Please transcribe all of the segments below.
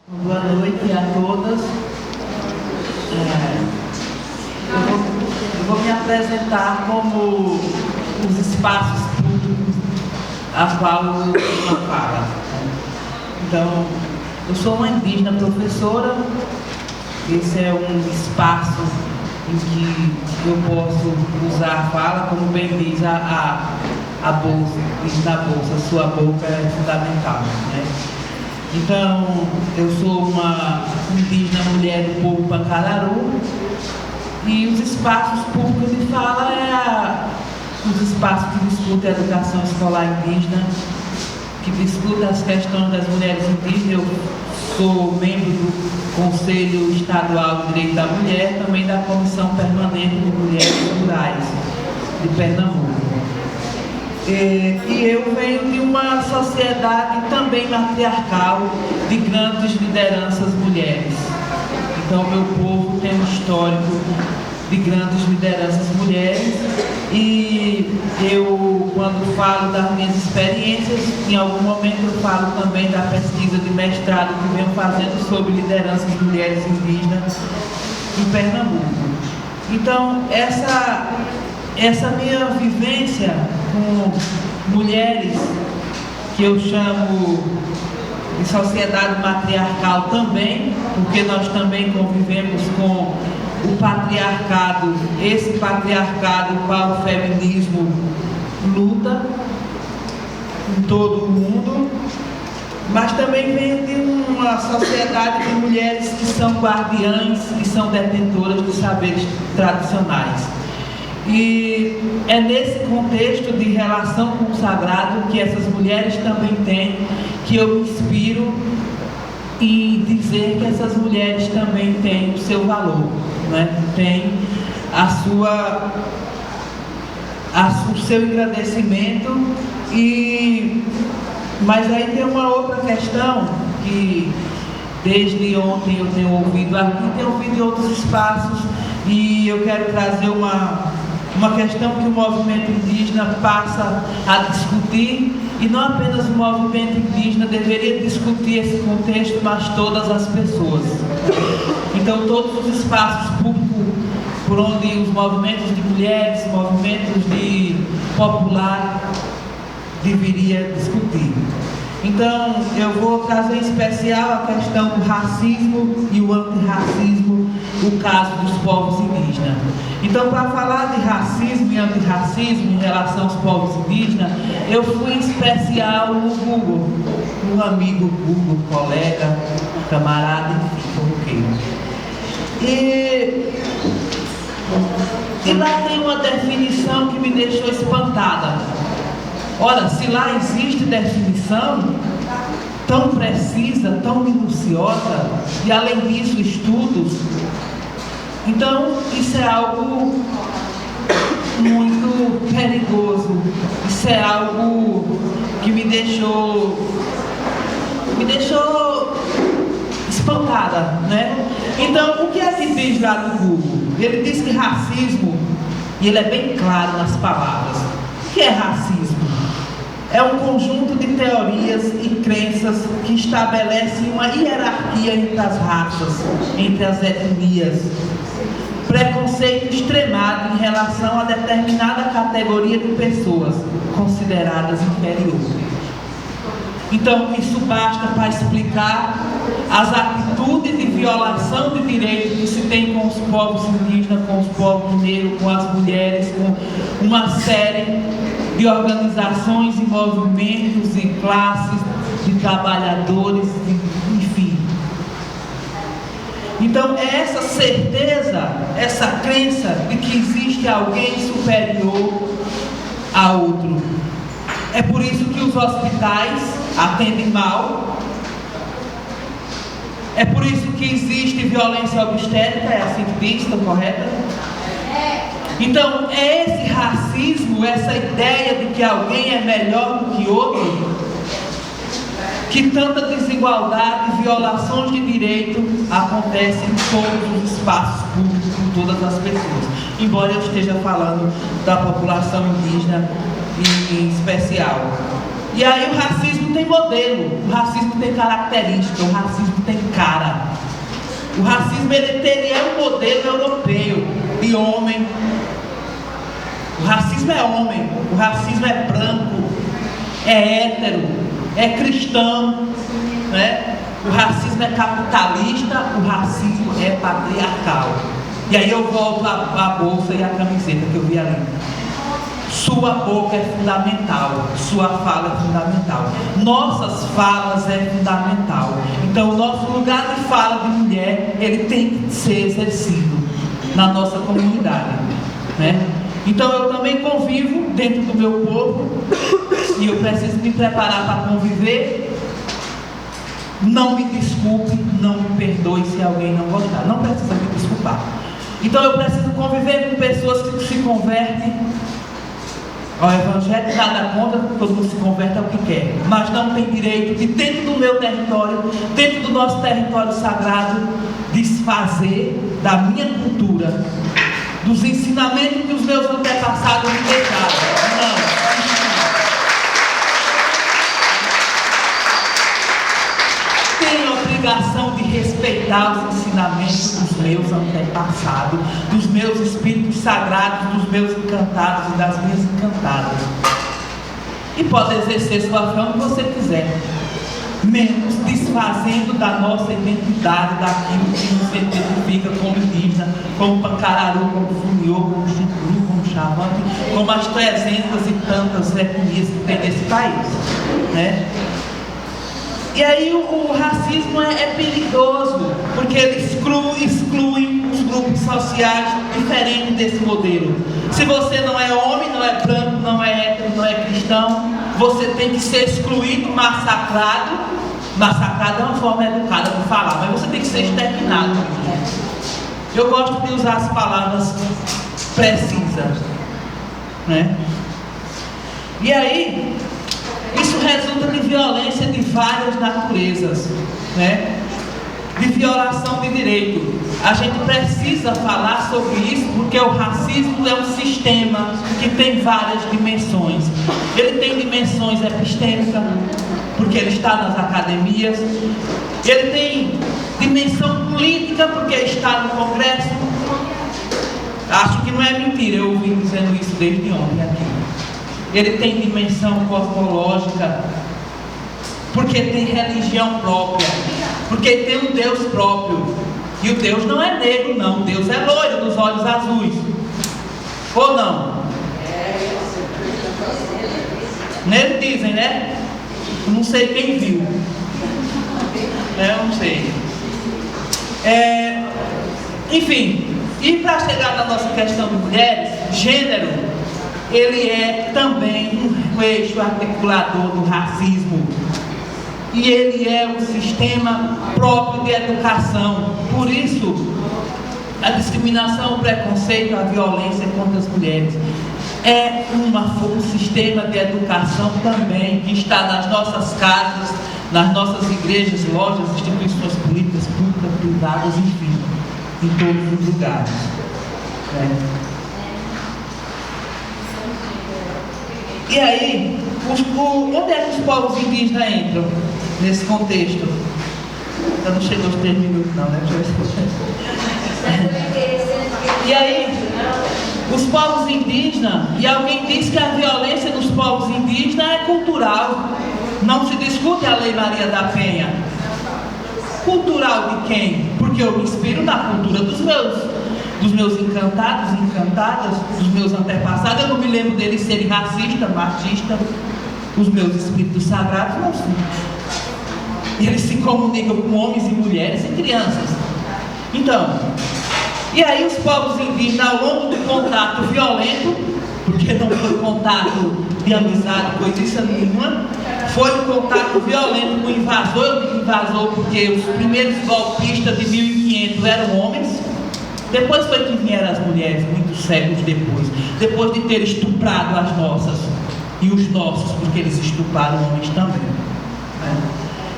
Boa noite a todas. Eu vou me apresentar como os espaços públicos a qual eu falo. Então, eu sou uma indígena professora. Esse é um espaço em que eu posso usar a fala, como bem diz a bolsa, diz na bolsa, sua boca é fundamental, né? Então, eu sou uma indígena mulher do povo Pancararu e os espaços públicos de fala os espaços que discutem a educação escolar indígena, que discutem as questões das mulheres indígenas. Eu sou membro do Conselho Estadual de Direito da Mulher, também da Comissão Permanente de Mulheres Rurais de Pernambuco. E eu venho de uma sociedade também matriarcal, de grandes lideranças mulheres. Então, meu povo tem um histórico de grandes lideranças mulheres, e eu, quando falo das minhas experiências, em algum momento eu falo também da pesquisa de mestrado que venho fazendo sobre lideranças de mulheres indígenas em Pernambuco. Então, essa minha vivência com mulheres, que eu chamo de sociedade matriarcal também, porque nós também convivemos com o patriarcado, esse patriarcado qual o feminismo luta em todo o mundo, mas também venho de uma sociedade de mulheres que são guardiãs, que são detentoras dos saberes tradicionais. E é nesse contexto de relação com o sagrado que essas mulheres também têm, que eu me inspiro em dizer que essas mulheres também têm o seu valor, né? Tem o seu engrandecimento. Mas aí tem uma outra questão que desde ontem eu tenho ouvido aqui, tenho ouvido em outros espaços, e eu quero trazer uma questão que o movimento indígena passa a discutir, e não apenas o movimento indígena deveria discutir esse contexto, mas todas as pessoas. Então, todos os espaços públicos por onde os movimentos de mulheres, movimentos de popular deveria discutir. Então, eu vou trazer em especial a questão do racismo e o antirracismo, o caso dos povos indígenas. Então, para falar de racismo e antirracismo em relação aos povos indígenas, eu fui em especial no Google, um amigo Google, colega, camarada, enfim, E lá tem uma definição que me deixou espantada. Ora, se lá existe definição tão precisa, tão minuciosa, e além disso estudos, então isso é algo muito perigoso. Isso é algo que me deixou espantada, né? Então, o que é que diz lá no Google? Ele diz que racismo, e ele é bem claro nas palavras. O que é racismo? É um conjunto de teorias e crenças que estabelecem uma hierarquia entre as raças, entre as etnias. Preconceito extremado em relação a determinada categoria de pessoas consideradas inferiores. Então, isso basta para explicar as atitudes de violação de direitos que se tem com os povos indígenas, com os povos negros, com as mulheres, com uma série de organizações e movimentos e classes de trabalhadores, enfim. Então, é essa certeza, essa crença de que existe alguém superior a outro. É por isso que os hospitais atendem mal. É por isso que existe violência obstétrica, é assim que diz, está correta? Então, é esse racismo, essa ideia de que alguém é melhor do que outro, que tanta desigualdade e violações de direito acontecem em todos os espaços públicos, com todas as pessoas. Embora eu esteja falando da população indígena em especial. E aí o racismo tem modelo, o racismo tem característica, o racismo tem cara. O racismo ele é um modelo europeu de homem. O racismo é homem, o racismo é branco, é hétero, é cristão, né? O racismo é capitalista, o racismo é patriarcal. E aí eu volto à bolsa e à camiseta que eu vi ali. Sua boca é fundamental, sua fala é fundamental, nossas falas é fundamental. Então o nosso lugar de fala de mulher, ele tem que ser exercido na nossa comunidade, né? Então eu também convivo dentro do meu povo e eu preciso me preparar para conviver. Não me desculpe, não me perdoe se alguém não gostar, não precisa me desculpar. Então eu preciso conviver com pessoas que se convertem ao Evangelho, nada contra, todo mundo se converte ao que quer, mas não tem direito de, dentro do meu território, dentro do nosso território sagrado, desfazer da minha cultura, dos ensinamentos que os meus antepassados me deixaram. Não. Tenho a obrigação de respeitar os ensinamentos dos meus antepassados, dos meus espíritos sagrados, dos meus encantados e das minhas encantadas. E pode exercer sua fé onde você quiser, menos desfazendo da nossa identidade, daquilo que nos identifica como indígena, como pancararu, como funiô, como chucuru, como xavante, como as 300 e tantas etnias que tem nesse país, né? E aí o racismo é perigoso, porque ele exclui os grupos sociais diferentes desse modelo. Se você não é homem, não é branco, não é hétero, não é cristão, você tem que ser excluído, massacrado. Massacrado é uma forma educada de falar, mas você tem que ser exterminado. Eu gosto de usar as palavras precisas, né? E aí isso resulta de violência de várias naturezas, né? De violação de direito. A gente precisa falar sobre isso porque o racismo é um sistema que tem várias dimensões. Ele tem dimensões epistêmicas, porque ele está nas academias. Ele tem dimensão política, porque está no Congresso. Acho que não é mentira, eu ouvi dizendo isso desde ontem aqui. Ele tem dimensão cosmológica, porque tem religião própria, porque tem um Deus próprio. E o Deus não é negro, não. Deus é loiro, dos olhos azuis. Ou não? Neles dizem, né? Não sei quem viu. Eu não sei. Enfim, e para chegar na nossa questão de mulheres, gênero, ele é também um eixo articulador do racismo. E ele é um sistema próprio de educação. Por isso, a discriminação, o preconceito, a violência contra as mulheres é um sistema de educação também que está nas nossas casas, nas nossas igrejas, lojas, instituições políticas, públicas, privadas, enfim, em todos os lugares. E aí, onde é que os povos indígenas entram nesse contexto? Ainda não chegou aos 3 minutos não, né? E aí, os povos indígenas, e alguém diz que a violência dos povos indígenas é cultural. Não se discute a Lei Maria da Penha. Cultural de quem? Porque eu me inspiro na cultura dos meus encantados e encantadas, dos meus antepassados. Eu não me lembro deles serem racistas, machistas. Os meus espíritos sagrados não são. Eles se comunicam com homens e mulheres e crianças. Então, e aí os povos indígenas, ao longo do contato violento, porque não foi contato de amizade, coisa nenhuma, foi um contato violento com o invasor. Eu digo invasor porque os primeiros golpistas de 1500 eram homens. Depois foi que vieram as mulheres, muitos séculos depois de ter estuprado as nossas e os nossos, porque eles estupraram homens também, né?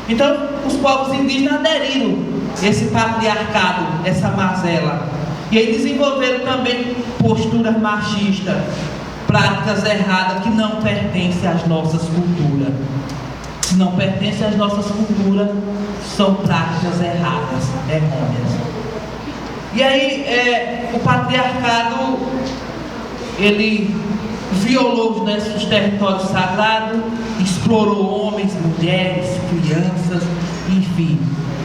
Então, os povos indígenas aderiram a esse patriarcado, essa mazela, e aí desenvolveram também posturas machistas, práticas erradas que não pertencem às nossas culturas. Se não pertencem às nossas culturas, são práticas erradas, errôneas. E aí o patriarcado, ele violou os nossos territórios sagrados, explorou homens, mulheres, crianças, enfim,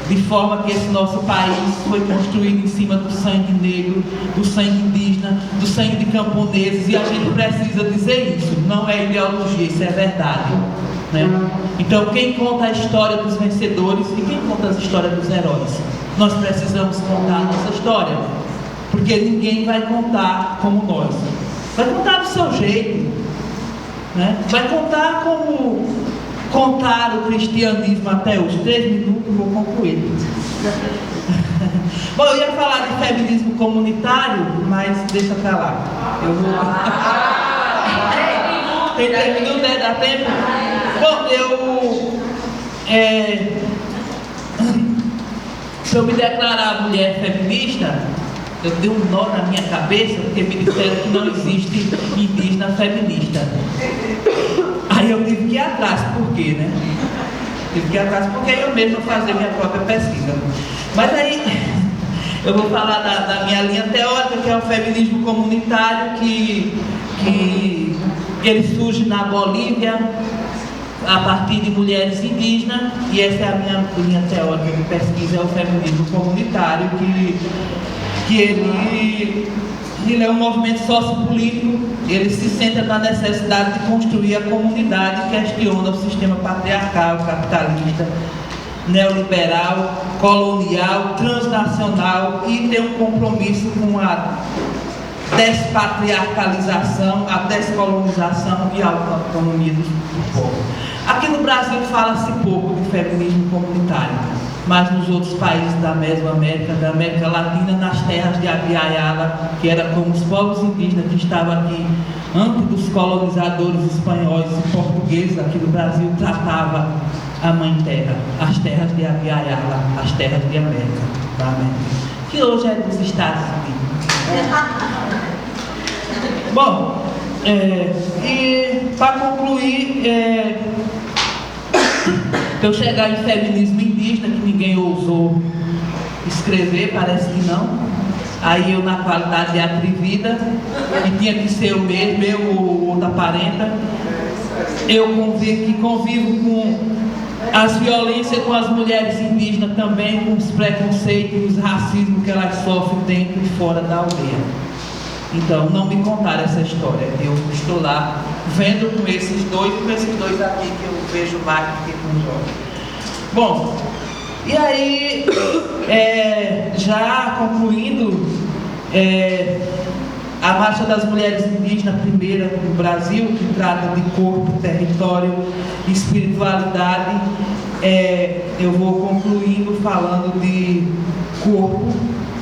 de forma que esse nosso país foi construído em cima do sangue negro, do sangue indígena, do sangue de camponeses, e a gente precisa dizer isso, não é ideologia, isso é verdade, né? Então quem conta a história dos vencedores e quem conta as histórias dos heróis? Nós precisamos contar a nossa história, porque ninguém vai contar como nós. Vai contar do seu jeito, né? Vai contar como contar o cristianismo até os 3 minutos, vou concluir. Bom, eu ia falar de feminismo comunitário, mas deixa pra lá. Eu vou. Tem 3 minutos, né? Dá tempo? Bom, se eu me declarar mulher feminista, eu dei um nó na minha cabeça, porque me disseram que não existe indígena feminista. Aí eu tive que ir atrás, por quê, né? Tive que ir atrás porque eu mesmo vou fazer minha própria pesquisa. Mas aí eu vou falar da minha linha teórica, que é o feminismo comunitário, que ele surge na Bolívia a partir de mulheres indígenas, e essa é a minha linha teórica de pesquisa, é o feminismo comunitário, que ele é um movimento sociopolítico, ele se centra na necessidade de construir a comunidade que questiona o sistema patriarcal, capitalista, neoliberal, colonial, transnacional, e tem um compromisso com a despatriarcalização, a descolonização e a autonomia do povo. Aqui no Brasil fala-se pouco de feminismo comunitário, mas nos outros países da Mesoamérica, da América Latina, nas terras de Abya-Yala, que era como os povos indígenas que estavam aqui antes dos colonizadores espanhóis e portugueses aqui no Brasil, tratava a Mãe Terra, as terras de Abya-Yala, as terras de América, da América, que hoje é dos Estados Unidos. Bom, e para concluir, eu chegar em feminismo indígena, que ninguém ousou escrever, parece que não. Aí eu, na qualidade de atrevida, que tinha que ser eu mesmo, eu ou outra parenta, eu convivo com as violências com as mulheres indígenas também, com os preconceitos, os racismos que elas sofrem dentro e fora da aldeia. Então, não me contaram essa história. Eu estou lá vendo com esses dois aqui que eu vejo mais do que com os olhos. Bom, e aí, já concluindo, a Marcha das Mulheres Indígenas, primeira no Brasil, que trata de corpo, território e espiritualidade, eu vou concluindo falando de corpo,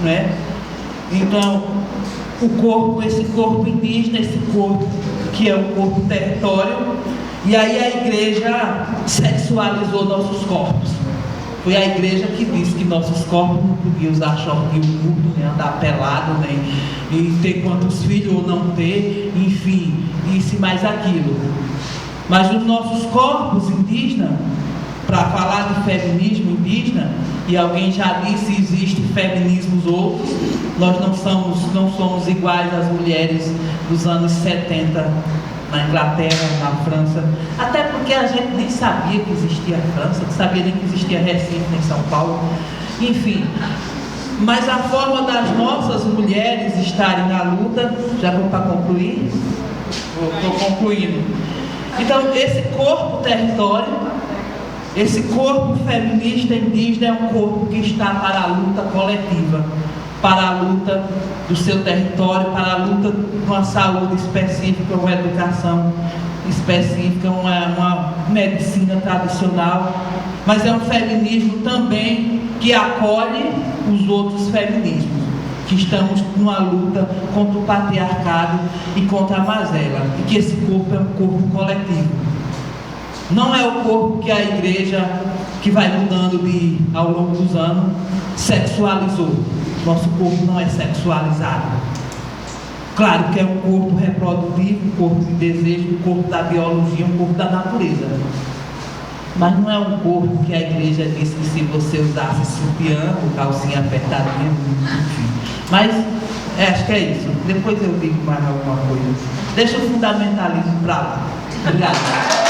né? Então, esse corpo indígena, esse corpo que é o corpo território, e aí a igreja sexualizou nossos corpos. Foi a igreja que disse que nossos corpos não podiam usar shortinho curto, nem andar pelado, nem e ter quantos filhos ou não ter, enfim, isso e mais aquilo. Mas os nossos corpos indígenas, para falar de feminismo indígena, e alguém já disse, existem feminismos outros, nós não somos iguais às mulheres dos anos 70 na Inglaterra, na França, até porque a gente nem sabia que existia França, não sabia nem que existia Recife, nem São Paulo, enfim. Mas a forma das nossas mulheres estarem na luta, já vou para concluir? Estou concluindo. Então, esse corpo território, esse corpo feminista indígena é um corpo que está para a luta coletiva, para a luta do seu território, para a luta de uma saúde específica, uma educação específica, uma medicina tradicional, mas é um feminismo também que acolhe os outros feminismos, que estamos numa luta contra o patriarcado e contra a mazela, e que esse corpo é um corpo coletivo. Não é o corpo que a igreja, que vai mudando ao longo dos anos, sexualizou. Nosso corpo não é sexualizado. Claro que é um corpo reprodutivo, um corpo de desejo, um corpo da biologia, um corpo da natureza. Mas não é um corpo que a igreja disse que se você usasse sutiã ou calcinha apertadinha, enfim. Mas acho que é isso. Depois eu digo mais alguma coisa. Deixa o fundamentalismo para lá. Obrigado.